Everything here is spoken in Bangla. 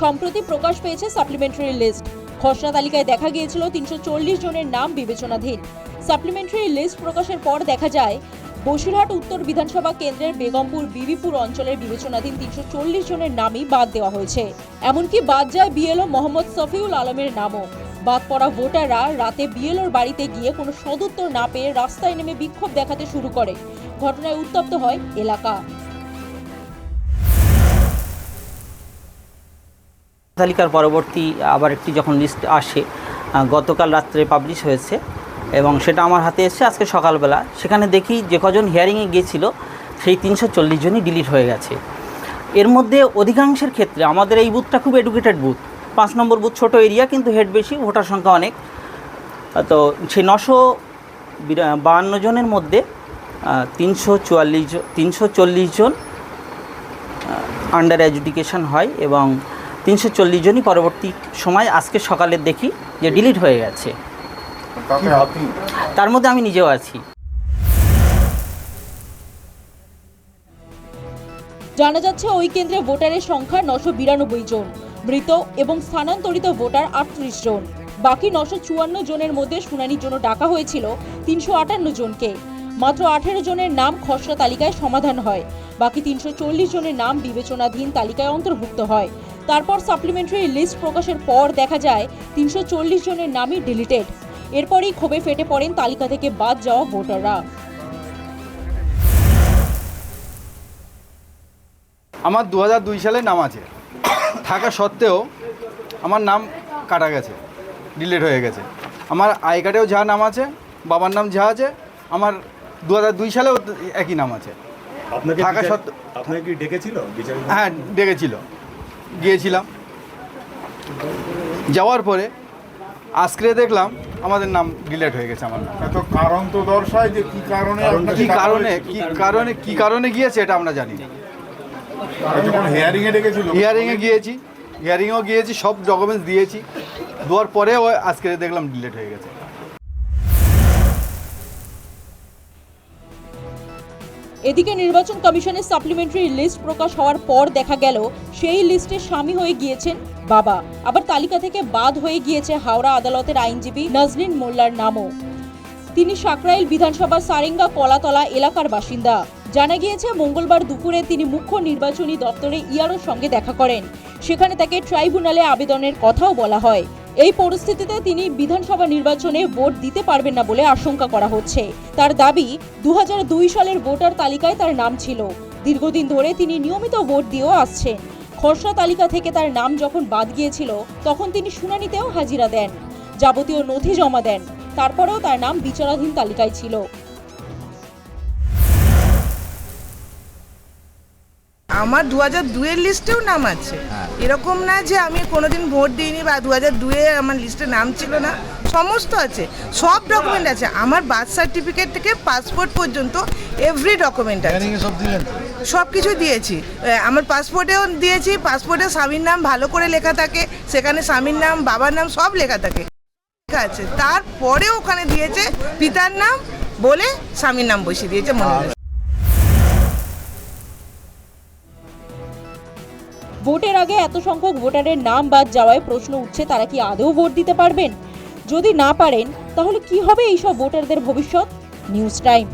সম্প্রতি প্রকাশ পেয়েছে সাপ্লিমেন্টারি লিস্ট। খসড়া তালিকায় দেখা গিয়েছিল 340 জনের নাম বিবেচনাধীন। সাপ্লিমেন্টারি লিস্ট প্রকাশের পর দেখা যায় বসিরহাট উত্তর বিধানসভা কেন্দ্রের বেগমপুর বিবিপুর অঞ্চলের বিবেচনাধীন 340 জনের নামই বাদ দেওয়া হয়েছে। এমনকি বাদ যায় বিএলও মোহাম্মদ সফিউল আলমের নামও। বাদ পড়া ভোটাররা রাতে বিএলওর বাড়িতে গিয়ে কোনো সদুত্তর না পেয়ে রাস্তায় নেমে বিক্ষোভ দেখাতে শুরু করে। ঘটনায় উত্তপ্ত হয় এলাকা। তালিকার পরবর্তী আবার একটি যখন লিস্ট আসে, গতকাল রাত্রে পাবলিশ হয়েছে এবং সেটা আমার হাতে এসেছে আজকে সকালবেলা। সেখানে দেখি যে কজন হিয়ারিংয়ে গিয়েছিল সেই 340 জনই ডিলিট হয়ে গেছে। এর মধ্যে অধিকাংশের ক্ষেত্রে আমাদের এই বুথটা খুব এডুকেটেড বুথ, 5 নম্বর বুথ, ছোট এরিয়া কিন্তু হেড বেশি, ভোটার সংখ্যা অনেক। তো সেই 952 জনের মধ্যে 340 জন আন্ডার এডুকেশন হয় এবং 340 জনই পরবর্তী সময় আজকে সকালে দেখি যে ডিলিট হয়ে গেছে। তার মধ্যে আমি নিজেও আছি। জানা যাচ্ছে ওই কেন্দ্রে ভোটারের সংখ্যা 992 জন, মৃত এবং স্থানান্তরিত ভোটার 38 জন। বাকি 954 জনের মধ্যে শুনানির জন্য ডাকা হয়েছিল 358 জনকে। মাত্র 18 জনের নাম খসড়া তালিকায় সমাধান হয়, বাকি 340 জনের নাম বিবেচনাধীন তালিকায় অন্তর্ভুক্ত হয়। তারপর সাপ্লিমেন্টারি লিস্ট প্রকাশের পর দেখা যায় 340 জনের নামই ডিলিটেড। এরপরই ক্ষোভে ফেটে পড়েন তালিকা থেকে বাদ যাওয়া ভোটাররা। আমার 2002 সালে নাম আছে, থাকা সত্ত্বেও আমার নাম কাটা গেছে, ডিলিট হয়ে গেছে। আমার আই কার্ডেও যা নাম আছে, বাবার নাম যা আছে, আমার 2002 সালেও একই নাম আছে। থাকা সত্ত্বেও আপনাকে কি ডেকেছিল? হ্যাঁ, ডেকেছিল, গিয়েছিলাম। যাওয়ার পরে আজকে দেখলাম আমাদের নাম ডিলিট হয়ে গেছে। আমার নাম এত কারণ তো দর্শায় যে কি কারণে গিয়েছে এটা আমরা জানি না। হিয়ারিংয়ে ডেকেছিল, হিয়ারিংয়ে গিয়েছি, সব ডকুমেন্টস দিয়েছি, দেওয়ার পরেও আজকে দেখলাম ডিলিট হয়ে গেছে। এদিকে নির্বাচন কমিশনের সাপ্লিমেন্টারি লিস্ট প্রকাশ হওয়ার পর দেখা গেল সেই লিস্টে শামিল হয়ে গিয়েছেন বাবা। আবার তালিকা থেকে বাদ হয়ে গিয়েছে হাওড়া আদালতের আইনজীবী নাজনীন মোল্লার নামও। তিনি সাকরাইল বিধানসভার সারেঙ্গা কলাতলা এলাকার বাসিন্দা। জানা গিয়েছে মঙ্গলবার দুপুরে তিনি মুখ্য নির্বাচনী দপ্তরে ইআরওর সঙ্গে দেখা করেন। সেখানে তাকে ট্রাইব্যুনালে আবেদনের কথাও বলা হয়। এই পরিস্থিতিতে তিনি বিধানসভা নির্বাচনে ভোট দিতে পারবেন না বলে আশঙ্কা করা হচ্ছে। তার দাবি, 2002 সালের ভোটার তালিকায় তার নাম ছিল। দীর্ঘদিন ধরে তিনি নিয়মিত ভোট দিয়েও আসছেন। খসড়া তালিকা থেকে তার নাম যখন বাদ গিয়েছিল তখন তিনি শুনানিতেও হাজিরা দেন, যাবতীয় নথি জমা দেন। তারপরেও তার নাম বিচারাধীন তালিকায় ছিল। আমার 2002-এর লিস্টেও নাম আছে। এরকম না যে আমি কোনোদিন ভোট দিইনি বা 2002-এ আমার লিস্টে নাম ছিল না, সমস্ত আছে, সব ডকুমেন্ট আছে। আমার বার্থ সার্টিফিকেট থেকে পাসপোর্ট পর্যন্ত এভরি ডকুমেন্ট আছে, সব কিছু দিয়েছি। আমার পাসপোর্টেও দিয়েছি, পাসপোর্টে স্বামীর নাম ভালো করে লেখা থাকে, সেখানে স্বামীর নাম, বাবার নাম সব লেখা থাকে আছে। তারপরে ওখানে দিয়েছে পিতার নাম বলে স্বামীর নাম বসিয়ে দিয়েছে মনে হয়। ভোটের আগে এত সংখ্যক ভোটারের নাম বাদ যাওয়ায় প্রশ্ন উঠছে, তারা কি আদৌ ভোট দিতে পারবেন? যদি না পারেন তাহলে কি হবে এইসব ভোটারদের ভবিষ্যৎ? News time.